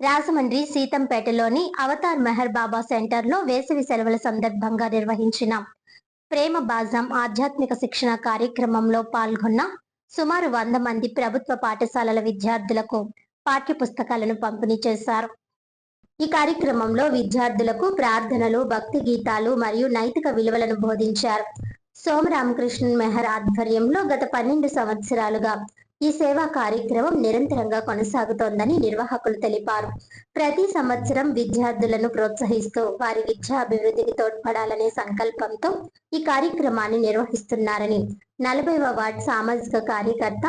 Rajahmundry సీతంపేటలోని Avatar Meher బాబా సెంటర్లో వేసవి సెలవుల సందర్భంగా నిర్వహించిన ప్రేమ బాజాం ఆధ్యాత్మిక శిక్షణ కార్యక్రమంలో పాల్గొన్న సుమారు 100 మంది ప్రభుత్వ పాఠశాలల విద్యార్థులకు పాఠ్యపుస్తకాలను పంపిణీ చేశారు. ఈ కార్యక్రమంలో విద్యార్థులకు ప్రార్థనలు, భక్తి గీతాలు మరియు నైతిక విలువలను బోధించారు. సోమరామకృష్ణన్ మెహర్ ఆధ్వర్యంలో గత 12 సంవత్సరాలుగా ఈ సేవా కార్యక్రమం నిరంతరంగా కొనసాగుతోందని నిర్వాహకులు తెలిపారు. ప్రతి సంవత్సరం విద్యార్థులను ప్రోత్సహిస్తూ వారి విద్యా అభివృద్ధికి తోడ్పడాలనే సంకల్పంతో ఈ కార్యక్రమాన్ని నిర్వహిస్తున్నారని 40వ వార్డ్ సామాజిక కార్యకర్త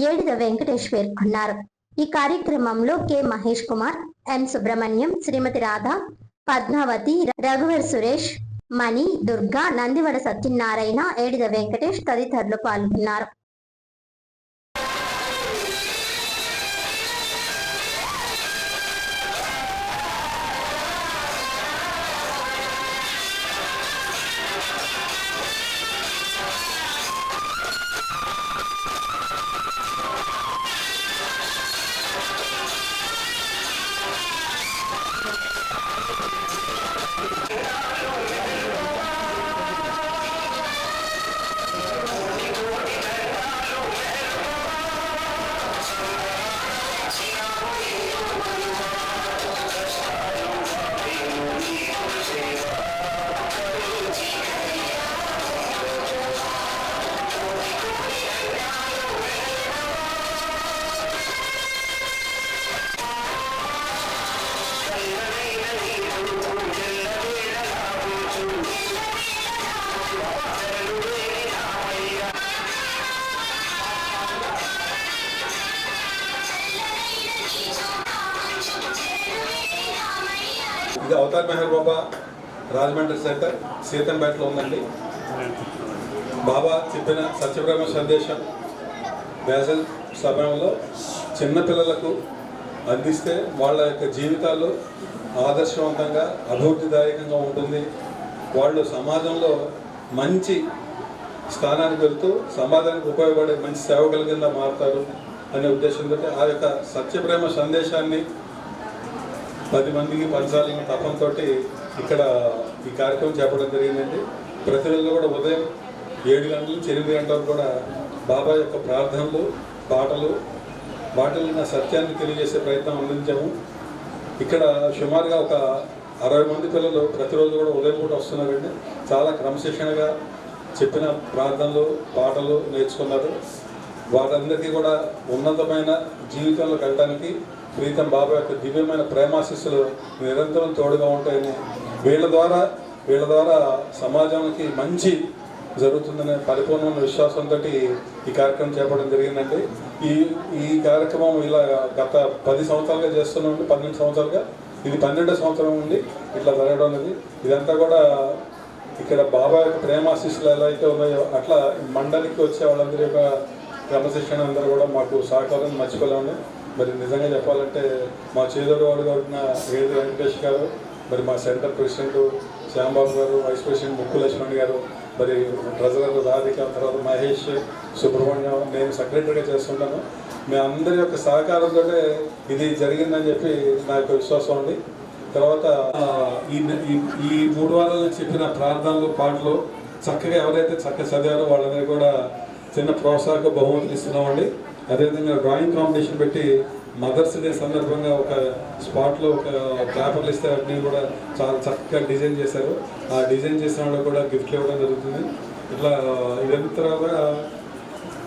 ఏడిద వెంకటేష్ పేర్కొన్నారు. ఈ కార్యక్రమంలో కె మహేష్ కుమార్, ఎం సుబ్రహ్మణ్యం, శ్రీమతి రాధ, పద్మావతి, రఘువర్ సురేష్, మణి, దుర్గా, నందివడ సత్యనారాయణ, ఏడిద వెంకటేష్ తదితరులు పాల్గొన్నారు. ఇది అవతార్ మెహర్ బాబా రాజమండ్రి సెంటర్ సీతంపేటలో ఉందండి. బాబా చెప్పిన సత్యప్రేమ సందేశం వేసవి సమయంలో చిన్నపిల్లలకు అందిస్తే వాళ్ళ యొక్క జీవితాలు ఆదర్శవంతంగా అభివృద్ధిదాయకంగా ఉంటుంది. వాళ్ళు సమాజంలో మంచి స్థానానికి వెళ్తూ సమాజానికి ఉపయోగపడే మంచి సేవకుల కింద మారుతారు అనే ఉద్దేశంతో ఆ యొక్క సత్యప్రేమ సందేశాన్ని 10 మందికి పంచాలన్న తపంతో ఇక్కడ ఈ కార్యక్రమం చేపట్టడం జరిగిందండి. ప్రతిరోజు కూడా ఉదయం 7 గంటల నుంచి 8 గంటలకు కూడా బాబా యొక్క ప్రార్థనలు, పాటలు, వాటిల్లో సత్యాన్ని తెలియజేసే ప్రయత్నం అందించాము. ఇక్కడ సుమారుగా ఒక 60 మంది పిల్లలు ప్రతిరోజు కూడా ఉదయం పూట వస్తున్నారండి. చాలా క్రమశిక్షణగా చెప్పిన ప్రార్థనలు, పాటలు నేర్చుకున్నారు. వారందరికీ కూడా ఉన్నతమైన జీవితంలో వెళ్ళడానికి ప్రీతం బాబా యొక్క దివ్యమైన ప్రేమాశిస్సులు నిరంతరం తోడుగా ఉంటాయని, వీళ్ళ ద్వారా సమాజానికి మంచి జరుగుతుందనే పరిపూర్ణమైన విశ్వాసంతో ఈ కార్యక్రమం చేపట్టడం జరిగిందండి. ఈ కార్యక్రమం ఇలా గత 10 సంవత్సరాలుగా చేస్తున్నామండి. 12 సంవత్సరాలుగా ఇది 12వ సంవత్సరం నుండి ఇట్లా జరగడం అనేది. ఇదంతా కూడా ఇక్కడ బాబా యొక్క ప్రేమాశిస్సులు ఎలా అయితే ఉన్నాయో అట్లా మండలికి వచ్చే వాళ్ళందరి యొక్క క్రమశిక్షణ అందరూ కూడా మాకు సహకారం మర్చిపోలేమండి. మరి నిజంగా చెప్పాలంటే మా చేదోడు వాడు గారున్న ఏడు వెంకటేష్ గారు, మరి మా సెంటర్ ప్రెసిడెంట్ శ్యాంబాబు గారు, వైస్ ప్రెసిడెంట్ ముక్కు లక్ష్మణ్ గారు, మరి ట్రెజరర్ రాధిక, తర్వాత మహేష్, సుబ్రహ్మణ్యం, నేను సెక్రటరీగా చేస్తుంటాను. మీ అందరి యొక్క సహకారంతో ఇది జరిగిందని చెప్పి నా యొక్క విశ్వాసం అండి. తర్వాత ఈ 3 వారాలు చెప్పిన ప్రార్థనలు, పాటలు చక్కగా ఎవరైతే చక్కగా చదివారో వాళ్ళందరికీ కూడా చిన్న ప్రోత్సాహక బహుమతులు ఇస్తున్నామండి. అదేవిధంగా డ్రాయింగ్ కాంపిటీషన్ పెట్టి మదర్స్ డే సందర్భంగా ఒక స్పాట్లో ఒక పేపర్లు ఇస్తే అన్నీ కూడా చాలా చక్కగా డిజైన్ చేశారు. ఆ డిజైన్ చేసిన వాళ్ళకి కూడా గిఫ్ట్లు ఇవ్వడం జరుగుతుంది. ఇట్లా ఇదంతా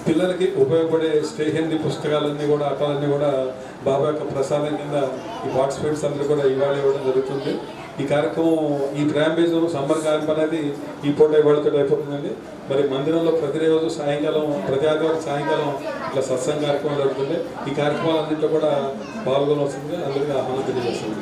పిల్లలకి ఉపయోగపడే స్టేషనరీ పుస్తకాలన్నీ కూడా అట్లన్నీ కూడా బాబా యొక్క ప్రసాదం కింద ఈ పార్టిసిపేట్స్ అందరూ కూడా ఇవ్వడం జరుగుతుంది. ఈ కార్యక్రమం ఈ ప్రేమబేజం సమ్మర్ క్యాంప్ అనేది ఈ పూట ఇవాళతో అయిపోతుందండి. మరి మందిరంలో ప్రతిరోజు సాయంకాలం, ప్రతి ఆదివారం సాయంకాలం ఇట్లా సత్సంగ కార్యక్రమం జరుగుతుంది. ఈ కార్యక్రమాలన్నింటిలో కూడా పాల్గొనవలసిందిగా అందరికీ ఆహ్వానం తెలియజేస్తుంది.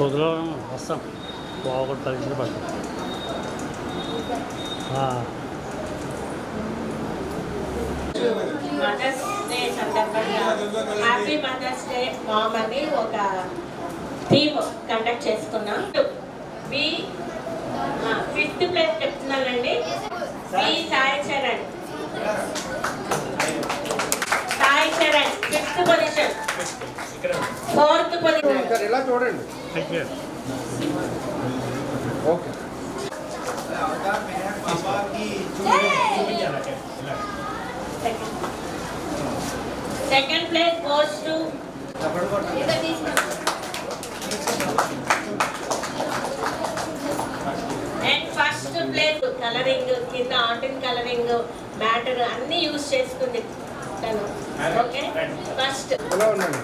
పొద్దులో వస్తాం బాగా పరీక్షలు పడతాం. మదర్స్ డే సందర్భంగా హ్యాపీ మదర్స్ డే మామ్ అని ఒక థీమ్ కండక్ట్ చేసుకున్నాం. బి 5th ప్లేస్ చెప్తున్నానండి. B Sai Charan 5th position. 4th position. ఇలా చూడండి. Okay. Second place goes to and first place coloring కింద ఆర్ట్ అండ్ కలరింగ్ మ్యాటర్ అన్ని యూజ్ చేసుకుంది తను. ఓకే ఫస్ట్ ఎలా ఉండండి.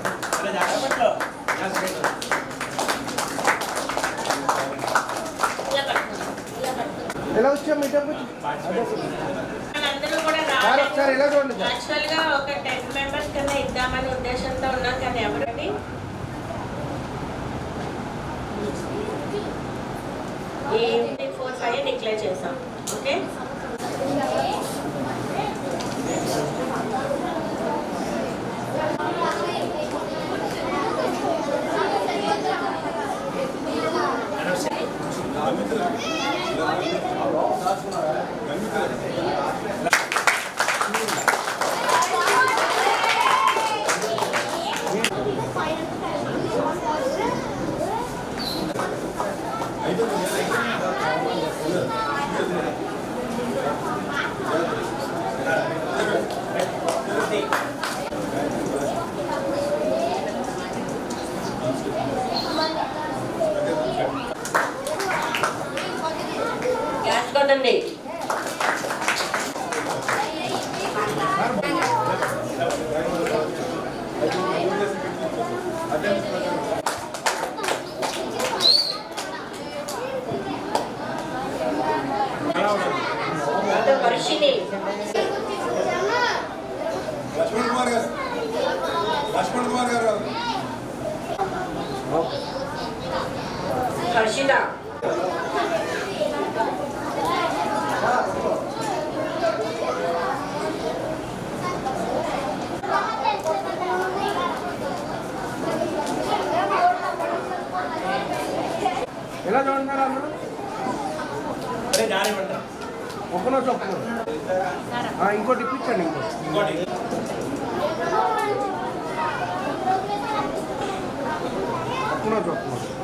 ఎలా వచ్చా మీ టెంపుల్ అందరూ కూడా ఒకసారి ఎలా చూడండి. యాక్చువల్ గా ఒక 10 మెంబర్స్ కన్నా ఇద్దామనే ఉద్దేశంతో ఉన్నాం, కానీ ఎవరండి 4-5 డిక్లేర్ చేసాం. ఓకే గ్యాస్ కొట్టండి. వర్షిని లక్ష్మణ్ కుమార్ గారు హర్షిత ఎలా చూడంటున్నారు అందరూ. ఒక్కనో చొప్పున ఇంకోటి ఇప్పించండి. ఇంకోటి ఒక్కనో చొప్పున